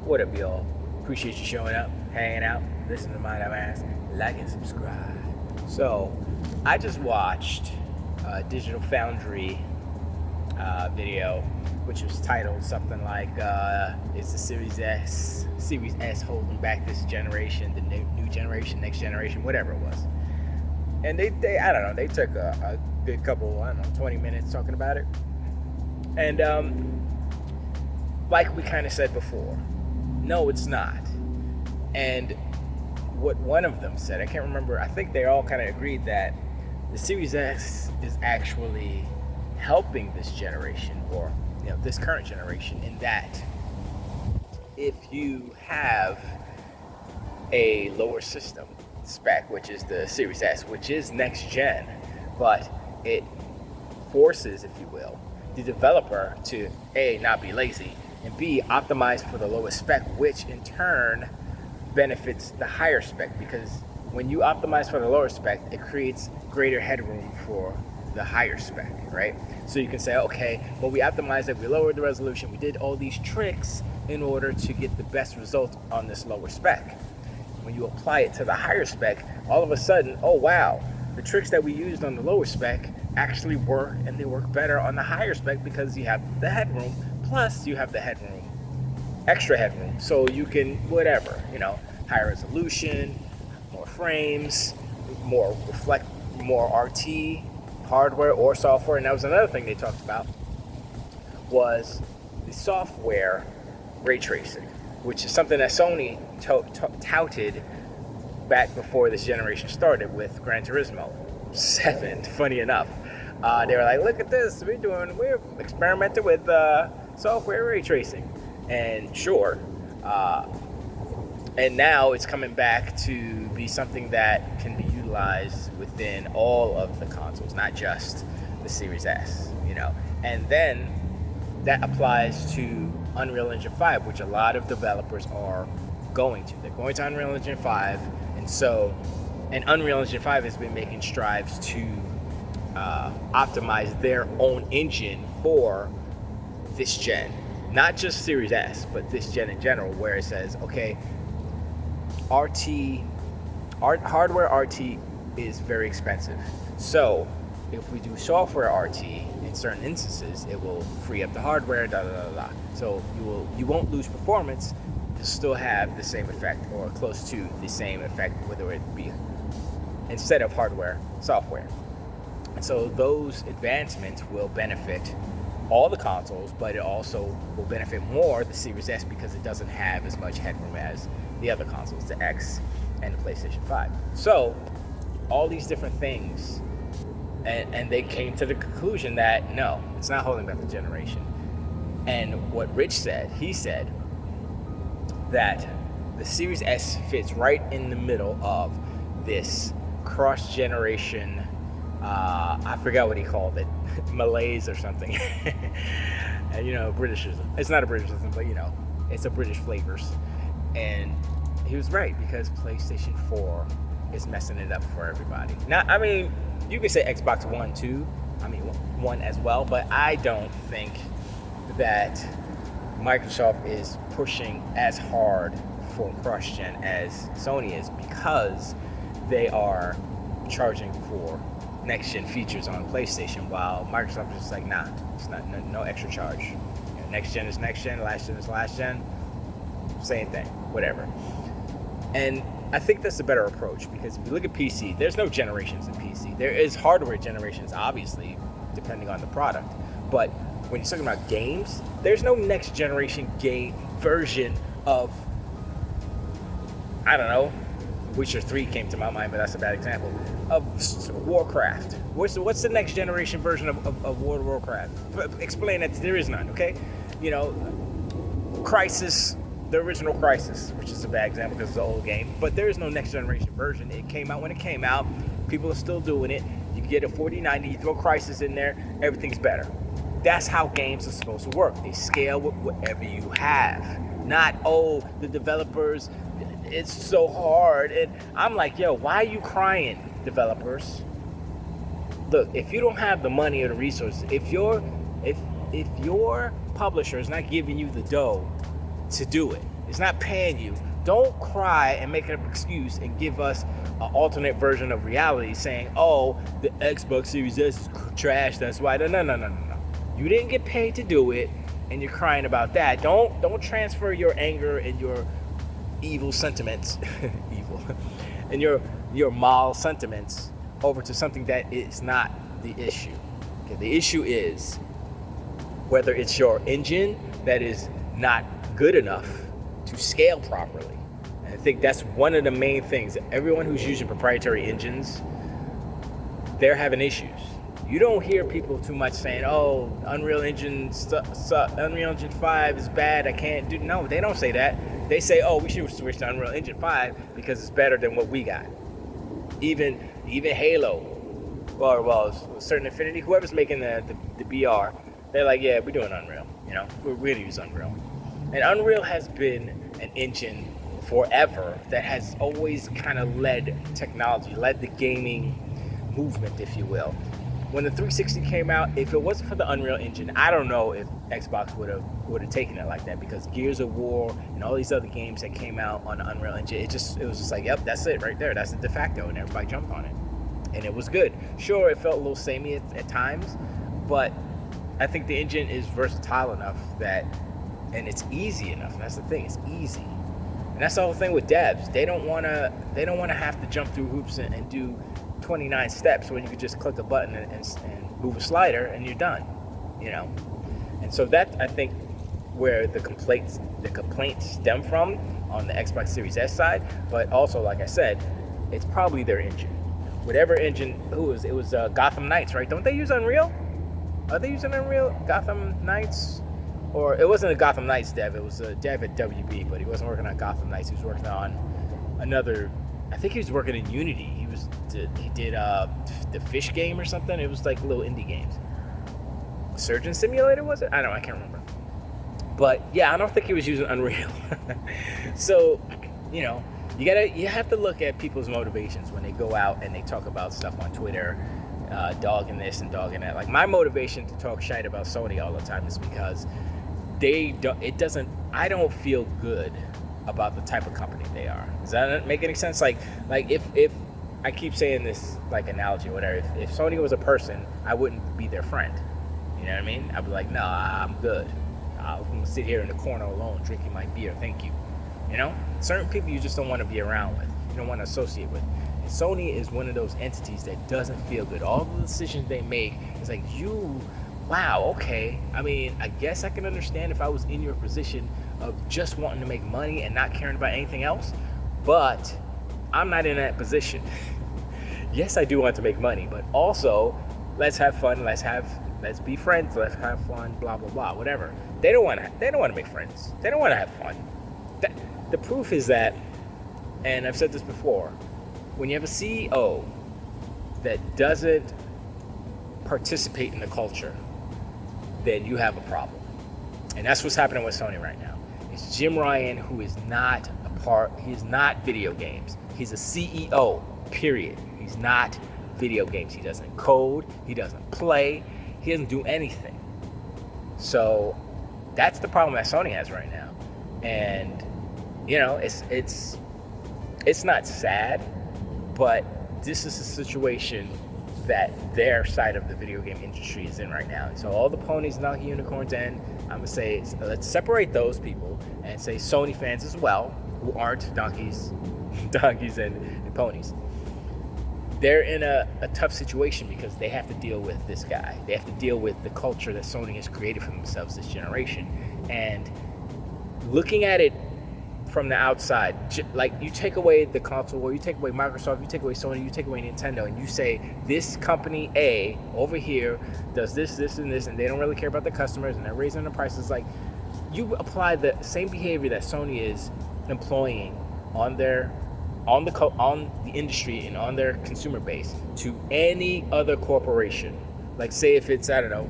What up, y'all? Appreciate you showing up, hanging out, listening to my dumb ass. Like and subscribe. So, I just watched a digital Foundry video, which was titled something like, "Is the Series S holding back this generation, the new generation, next generation," whatever it was. And they I don't know, they took a good couple, 20 minutes talking about it. And like we kind of said before, no, it's not. And what one of them said, I can't remember, I think they all kind of agreed that the Series S is actually helping this generation, or this current generation, in that if you have a lower system spec, which is the Series S, which is next gen, but it forces, if you will, the developer to A, not be lazy, and B, optimize for the lowest spec, which in turn benefits the higher spec, because when you optimize for the lower spec, it creates greater headroom for the higher spec, right? So you can say, okay, well, we optimized it, we lowered the resolution, we did all these tricks in order to get the best result on this lower spec. When you apply it to the higher spec, all of a sudden, oh wow, the tricks that we used on the lower spec actually work, and they work better on the higher spec because you have the headroom, plus you have the headroom, extra headroom, so you can whatever, higher resolution, more frames, more RT hardware or software. And that was another thing they talked about, was the software ray tracing, which is something that Sony touted back before this generation started with Gran Turismo 7. Funny enough, they were like, look at this, we're experimenting with software ray tracing. And sure, and now it's coming back to be something that can be utilized within all of the consoles, not just the Series S, And then that applies to Unreal Engine 5, which a lot of developers are going to. They're going to Unreal Engine 5, and Unreal Engine 5 has been making strides to optimize their own engine for this gen. Not just Series S, but this gen in general, where it says, okay, hardware RT is very expensive. So if we do software RT in certain instances, it will free up the hardware, So you won't lose performance. You'll still have the same effect, or close to the same effect, whether it be instead of hardware, software. And so those advancements will benefit all the consoles, but it also will benefit more the Series S because it doesn't have as much headroom as the other consoles, the X and the PlayStation 5. So all these different things, and they came to the conclusion that no, it's not holding back the generation. And what Rich said, he said that the Series S fits right in the middle of this cross-generation, I forgot what he called it, malaise or something. Britishism. It's not a Britishism, but it's a British flavors. And he was right, because PlayStation 4 is messing it up for everybody. Now, you can say Xbox One too. One as well, but I don't think that Microsoft is pushing as hard for cross-gen as Sony is, because they are charging for next-gen features on PlayStation, while Microsoft is just like, nah, it's not, no extra charge. Next gen is next gen, last gen is last gen, same thing, whatever. And I think that's a better approach, because if you look at PC, there's no generations in PC. There is hardware generations, obviously, depending on the product, but when you're talking about games, there's no next generation game version of, I don't know, Witcher 3 came to my mind, but that's a bad example, of Warcraft. What's the next generation version of World of Warcraft? Explain that. There is none, okay? Crisis, the original Crisis, which is a bad example because it's an old game, but there is no next generation version. It came out when it came out. People are still doing it. You can get a 4090, you throw Crisis in there, everything's better. That's how games are supposed to work. They scale with whatever you have. Not, the developers, it's so hard. And I'm like, yo, why are you crying, developers? Look, if you don't have the money or the resources, if your publisher is not giving you the dough to do it, it's not paying you, don't cry and make an excuse and give us an alternate version of reality saying, oh, the Xbox Series S is trash, that's why. No. You didn't get paid to do it, and you're crying about that. Don't transfer your anger and your evil sentiments, evil, and your mal sentiments over to something that is not the issue. Okay, the issue is whether it's your engine that is not good enough to scale properly. And I think that's one of the main things. Everyone who's using proprietary engines, they're having issues. You don't hear people too much saying, oh, Unreal Engine 5 is bad, I can't do. No, they don't say that. They say, oh, we should switch to Unreal Engine 5 because it's better than what we got. Even Halo, or Certain Infinity, whoever's making the BR, they're like, yeah, we're doing Unreal. We're going to use Unreal. And Unreal has been an engine forever that has always kind of led technology, led the gaming movement, if you will. When the 360 came out, if it wasn't for the Unreal Engine, I don't know if Xbox would have taken it like that, because Gears of War and all these other games that came out on the Unreal Engine, it was just like, yep, that's it right there. That's the de facto, and everybody jumped on it. And it was good. Sure, it felt a little samey at times, but I think the engine is versatile enough that, and it's easy enough. And that's the thing, it's easy. And that's the whole thing with devs. They don't want to have to jump through hoops and do 29 steps when you could just click a button and move a slider and you're done, And so that, I think, where the complaints stem from on the Xbox Series S side. But also, like I said, it's probably their engine. Whatever engine, it was Gotham Knights, right? Don't they use Unreal? Are they using Unreal? Gotham Knights? Or it wasn't a Gotham Knights dev, it was a dev at WB, but he wasn't working on Gotham Knights, he was working on another, I think he was working in Unity. He did the fish game or something. It was like little indie games. Surgeon Simulator, was it? I can't remember. But yeah, I don't think he was using Unreal. So, you have to look at people's motivations when they go out and they talk about stuff on Twitter, dogging this and dogging that. Like, my motivation to talk shite about Sony all the time is because I don't feel good about the type of company they are. Does that make any sense? Like if I keep saying this like analogy or whatever, if Sony was a person, I wouldn't be their friend. You know what I mean? I'd be like, nah, I'm good. I'm gonna sit here in the corner alone drinking my beer, thank you. Certain people you just don't want to be around with, you don't want to associate with. And Sony is one of those entities that doesn't feel good. All the decisions they make is like, wow, okay. I mean, I guess I can understand if I was in your position of just wanting to make money and not caring about anything else, but I'm not in that position. Yes, I do want to make money, but also let's have fun, let's be friends, let's have fun, blah blah blah, whatever. They don't want to make friends. They don't want to have fun. The proof is that, and I've said this before, when you have a CEO that doesn't participate in the culture, then you have a problem. And that's what's happening with Sony right now. It's Jim Ryan, who is not he's not video games. He's a CEO, period. He's not video games. He doesn't code, he doesn't play, he doesn't do anything. So that's the problem that Sony has right now. And it's not sad, but this is a situation that their side of the video game industry is in right now. And so all the ponies, not unicorns, and I'm gonna say, let's separate those people and say Sony fans as well, who aren't donkeys and ponies. They're in a tough situation because they have to deal with this guy. They have to deal with the culture that Sony has created for themselves this generation. And looking at it from the outside, like, you take away the console, or you take away Microsoft, you take away Sony, you take away Nintendo, and you say this company A over here does this, and this, and they don't really care about the customers, and they're raising the prices. Like, you apply the same behavior that Sony is employing on the industry and on their consumer base to any other corporation. Like, say if it's, I don't know,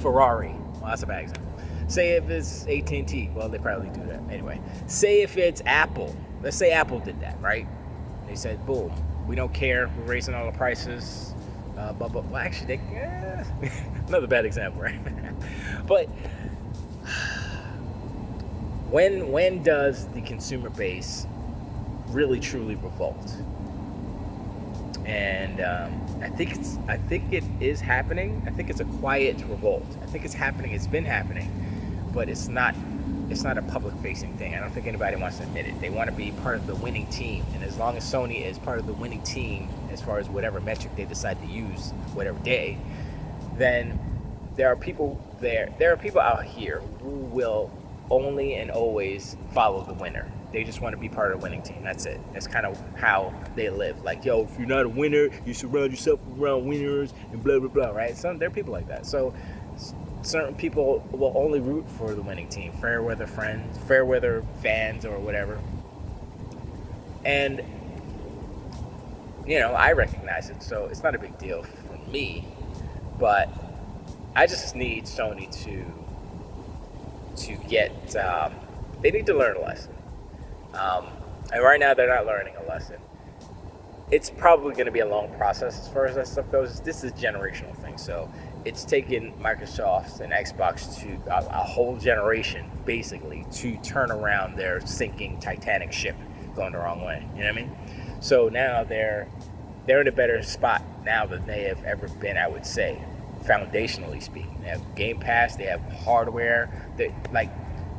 Ferrari. Well, that's a bad example. Say if it's AT&T, well, they probably do that anyway. Say if it's Apple. Let's say Apple did that, right? They said, boom, we don't care, we're raising all the prices, but well, actually, another bad example, right? But when does the consumer base really truly revolt? And I think it is happening. I think it's a quiet revolt. I think it's happening. It's been happening, but it's not a public-facing thing. I don't think anybody wants to admit it. They want to be part of the winning team, and as long as Sony is part of the winning team, as far as whatever metric they decide to use, whatever day, then there are people out here who will only and always follow the winner. They just want to be part of the winning team. That's it. That's kind of how they live. Like, yo, if you're not a winner, you surround yourself around winners and blah, blah, blah, right? There are people like that. So certain people will only root for the winning team, fair weather fans or whatever. And, I recognize it. So it's not a big deal for me. But I just need Sony to get, they need to learn a lesson. And right now they're not learning a lesson. It's probably going to be a long process as far as that stuff goes. This is a generational thing, so it's taken Microsoft and Xbox to a whole generation, basically, to turn around their sinking Titanic ship going the wrong way. You know what I mean? So now they're in a better spot now than they have ever been, I would say, foundationally speaking. They have Game Pass, they have hardware.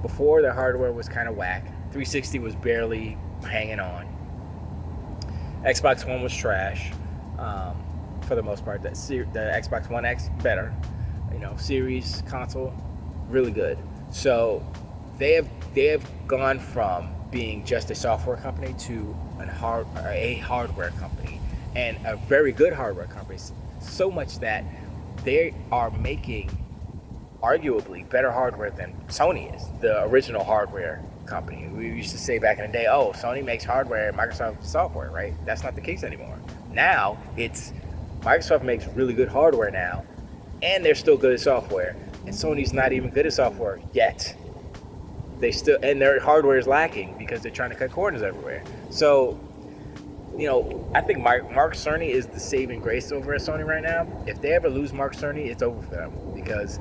Before, their hardware was kind of whack. 360 was barely hanging on. Xbox One was trash, for the most part. The Xbox One X, better. Series, console, really good. So they have gone from being just a software company to a hardware company, and a very good hardware company. So much that they are making arguably better hardware than Sony is, the original hardware company. We used to say back in the day, oh, Sony makes hardware and Microsoft software, right? That's not the case anymore. Now it's Microsoft makes really good hardware now, and they're still good at software, and Sony's not even good at software yet. And their hardware is lacking because they're trying to cut corners everywhere. So, I think Mark Cerny is the saving grace over at Sony right now. If they ever lose Mark Cerny, it's over for them, because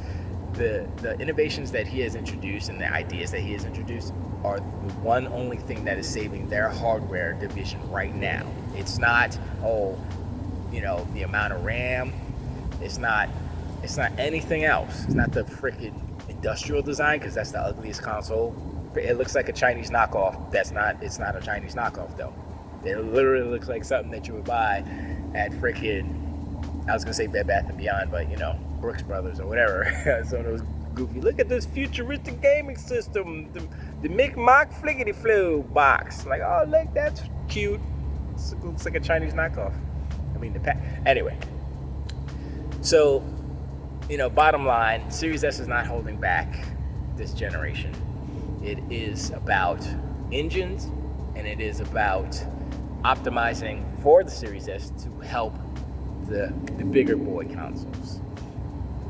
the innovations that he has introduced and the ideas that he has introduced are the one only thing that is saving their hardware division right now. It's not, the amount of RAM. It's not anything else. It's not the freaking industrial design, because that's the ugliest console. It looks like a Chinese knockoff. It's not a Chinese knockoff though. It literally looks like something that you would buy at freaking, I was gonna say Bed Bath & Beyond, but Brooks Brothers or whatever. So those goofy, look at this futuristic gaming system, the Mick Mock Fliggity Flu box. Like, oh look, that's cute. It looks like a Chinese knockoff. Anyway. So, bottom line, Series S is not holding back this generation. It is about engines, and it is about optimizing for the Series S to help the bigger boy consoles.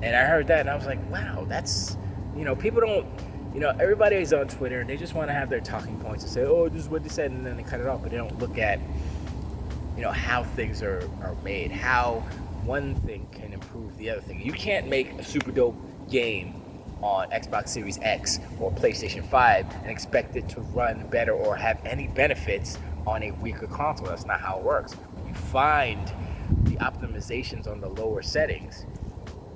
And I heard that and I was like, wow, that's, people don't, everybody's on Twitter and they just want to have their talking points and say, oh, this is what they said, and then they cut it off, but they don't look at, how things are made, how one thing can improve the other thing. You can't make a super dope game on Xbox Series X or PlayStation 5 and expect it to run better or have any benefits on a weaker console. That's not how it works. When you find the optimizations on the lower settings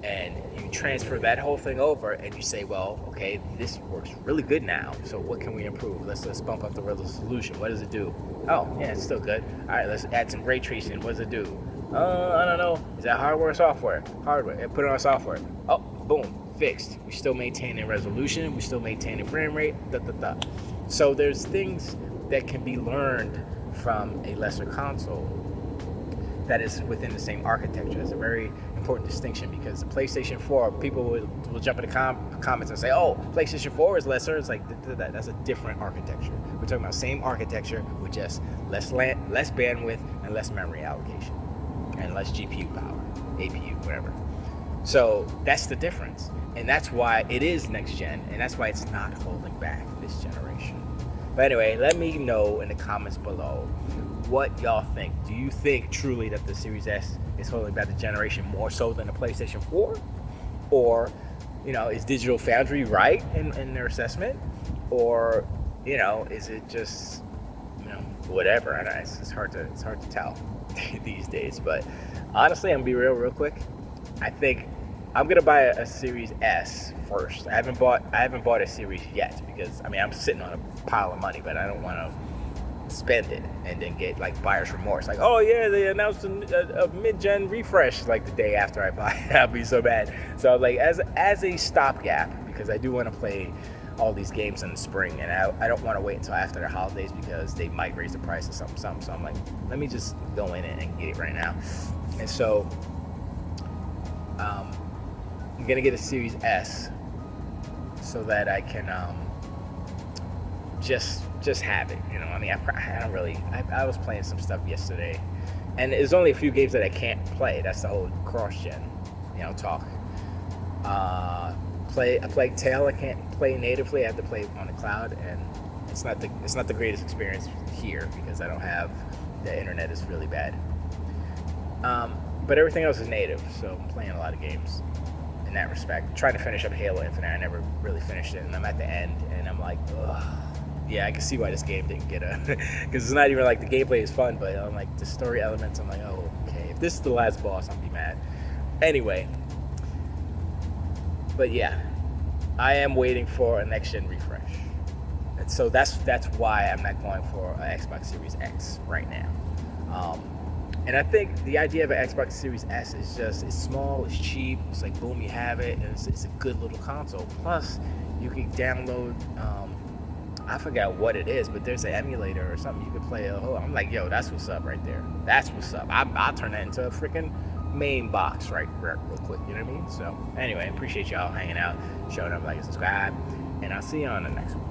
and you transfer that whole thing over and you say, well, okay, this works really good now, so what can we improve? Let's bump up the resolution. What does it do? Oh, yeah, it's still good. All right, let's add some ray tracing. What does it do? I don't know. Is that hardware or software? Hardware. Yeah, put it on software. Oh, boom, fixed. We still maintaining resolution. We still maintaining frame rate. So there's things that can be learned from a lesser console that is within the same architecture. It's a very important distinction, because the PlayStation 4, people will jump in the comments and say, oh, PlayStation 4 is lesser. It's like, that's a different architecture. We're talking about same architecture with just less bandwidth and less memory allocation and less GPU power, APU, whatever. So that's the difference. And that's why it is next gen, and that's why it's not holding back this generation. But anyway, let me know in the comments below what y'all think. Do you think truly that the Series S is holding back the generation more so than the PlayStation 4? Or, is Digital Foundry right in their assessment? or is it just whatever? I don't know, it's hard to tell these days. But honestly, I'm gonna be real quick. I think I'm gonna buy a Series S first. I haven't bought a Series yet because I'm sitting on a pile of money, but I don't want to spend it and then get like buyer's remorse. Like, oh yeah, they announced a mid-gen refresh like the day after I buy it. I'll be so bad. So like as a stopgap, because I do want to play all these games in the spring, and I don't want to wait until after the holidays because they might raise the price of something. So I'm like, let me just go in and get it right now. And so I'm gonna get a Series S so that I can just have it. I don't really. I was playing some stuff yesterday, and there's only a few games that I can't play. That's the whole cross-gen, talk. A Plague Tale I can't play natively. I have to play on the cloud, and it's not the greatest experience here because I don't have the internet is really bad. But everything else is native, so I'm playing a lot of games in that respect. Trying to finish up Halo Infinite. I never really finished it, and I'm at the end, and I'm like, ugh. Yeah, I can see why this game didn't get because it's not even like the gameplay is fun, but I'm like the story elements. I'm like, oh, okay. If this is the last boss, I'll be mad. Anyway, but yeah, I am waiting for a next gen refresh, and so that's why I'm not going for an Xbox Series X right now. And I think the idea of an Xbox Series S is just it's small, it's cheap, it's like boom, you have it, and it's a good little console. Plus, you can download. I forgot what it is, but there's an emulator or something you could play. I'm like, yo, that's what's up right there. That's what's up. I'll turn that into a freaking main box real quick. You know what I mean? So anyway, appreciate y'all hanging out, showing up, like, subscribe, and I'll see you on the next one.